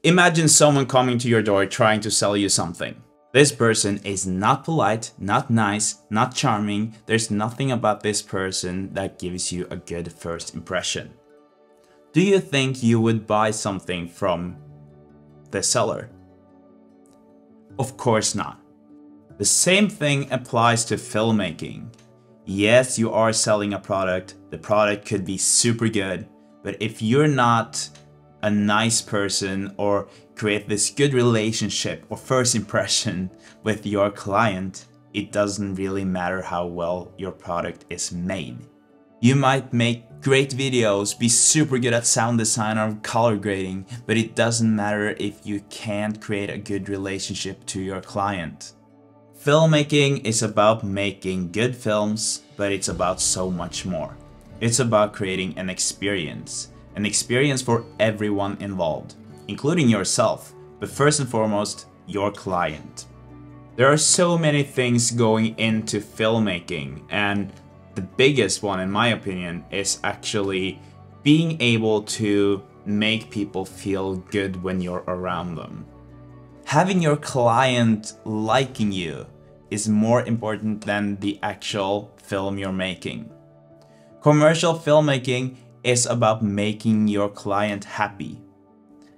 Imagine someone coming to your door trying to sell you something. This person is not polite, not nice, not charming. There's nothing about this person that gives you a good first impression. Do you think you would buy something from the seller? Of course not. The same thing applies to filmmaking. Yes, you are selling a product. The product could be super good, but if you're not a nice person or create this good relationship or first impression with your client, it doesn't really matter how well your product is made. You might make great videos, be super good at sound design or color grading, but it doesn't matter if you can't create a good relationship to your client. Filmmaking is about making good films, but it's about so much more. It's about creating an experience for everyone involved, including yourself, but first and foremost, your client. There are so many things going into filmmaking, and the biggest one, in my opinion, is actually being able to make people feel good when you're around them. Having your client liking you is more important than the actual film you're making. Commercial filmmaking is about making your client happy.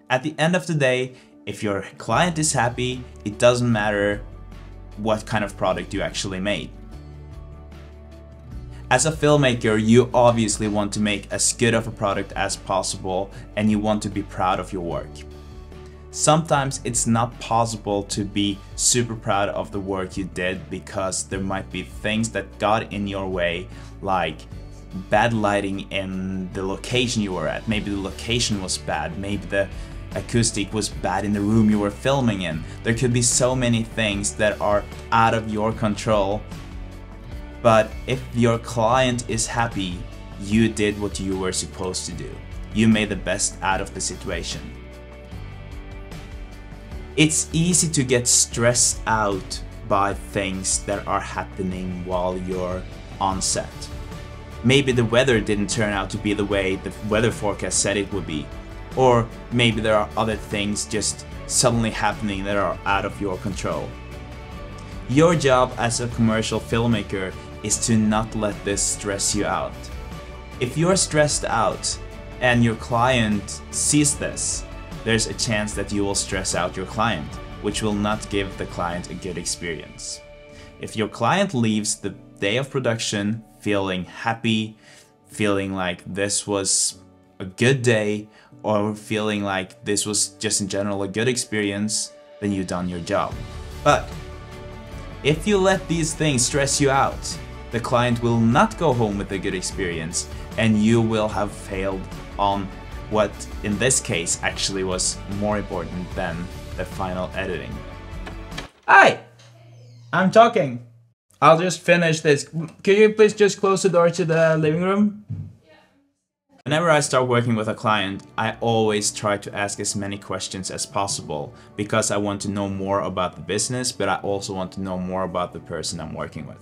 At the end of the day, if your client is happy, it doesn't matter what kind of product you actually made. As a filmmaker, you obviously want to make as good of a product as possible, and you want to be proud of your work. Sometimes it's not possible to be super proud of the work you did because there might be things that got in your way, like bad lighting in the location you were at. Maybe the location was bad, maybe the acoustic was bad in the room you were filming in. There could be so many things that are out of your control, but if your client is happy, you did what you were supposed to do. You made the best out of the situation. It's easy to get stressed out by things that are happening while you're on set. Maybe the weather didn't turn out to be the way the weather forecast said it would be. Or maybe there are other things just suddenly happening that are out of your control. Your job as a commercial filmmaker is to not let this stress you out. If you're stressed out and your client sees this, there's a chance that you will stress out your client, which will not give the client a good experience. If your client leaves the day of production feeling happy, feeling like this was a good day, or feeling like this was just in general a good experience, then you've done your job. But if you let these things stress you out, the client will not go home with a good experience, and you will have failed on what in this case actually was more important than the final editing. Hi! I'm talking. I'll just finish this. Can you please just close the door to the living room? Whenever I start working with a client, I always try to ask as many questions as possible because I want to know more about the business, but I also want to know more about the person I'm working with.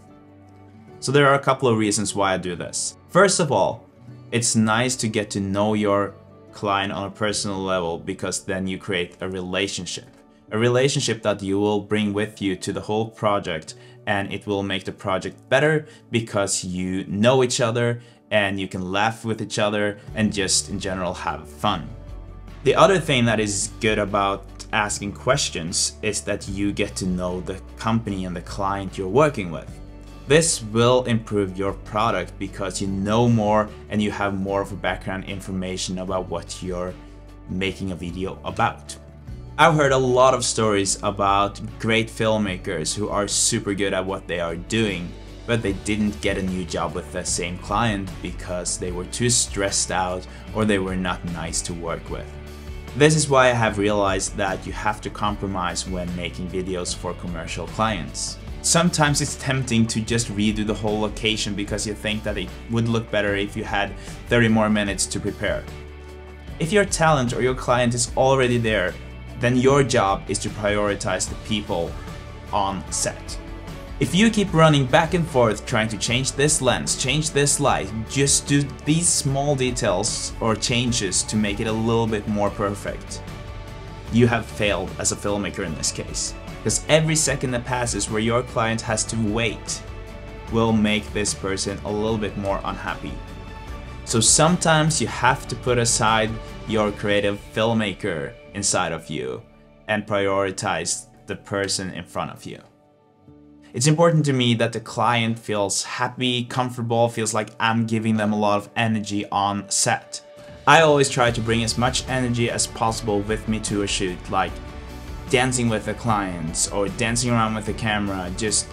So there are a couple of reasons why I do this. First of all, it's nice to get to know your client on a personal level because then you create a relationship that you will bring with you to the whole project, and it will make the project better because you know each other and you can laugh with each other and just in general have fun. The other thing that is good about asking questions is that you get to know the company and the client you're working with. This will improve your product because you know more and you have more of a background information about what you're making a video about. I've heard a lot of stories about great filmmakers who are super good at what they are doing, but they didn't get a new job with the same client because they were too stressed out or they were not nice to work with. This is why I have realized that you have to compromise when making videos for commercial clients. Sometimes it's tempting to just redo the whole location because you think that it would look better if you had 30 more minutes to prepare. If your talent or your client is already there, then your job is to prioritize the people on set. If you keep running back and forth trying to change this lens, change this light, just do these small details or changes to make it a little bit more perfect, you have failed as a filmmaker in this case. Because every second that passes where your client has to wait will make this person a little bit more unhappy. So sometimes you have to put aside your creative filmmaker inside of you and prioritize the person in front of you. It's important to me that the client feels happy, comfortable, feels like I'm giving them a lot of energy on set. I always try to bring as much energy as possible with me to a shoot, like dancing with the clients or dancing around with the camera, just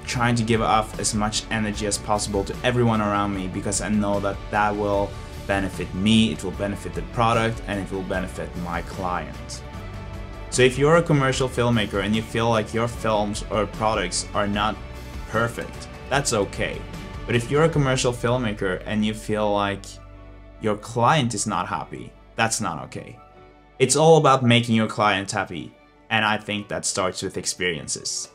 trying to give off as much energy as possible to everyone around me, because I know that that will benefit me, it will benefit the product, and it will benefit my client. So if you're a commercial filmmaker and you feel like your films or products are not perfect, that's okay. But if you're a commercial filmmaker and you feel like your client is not happy, that's not okay. It's all about making your client happy, and I think that starts with experiences.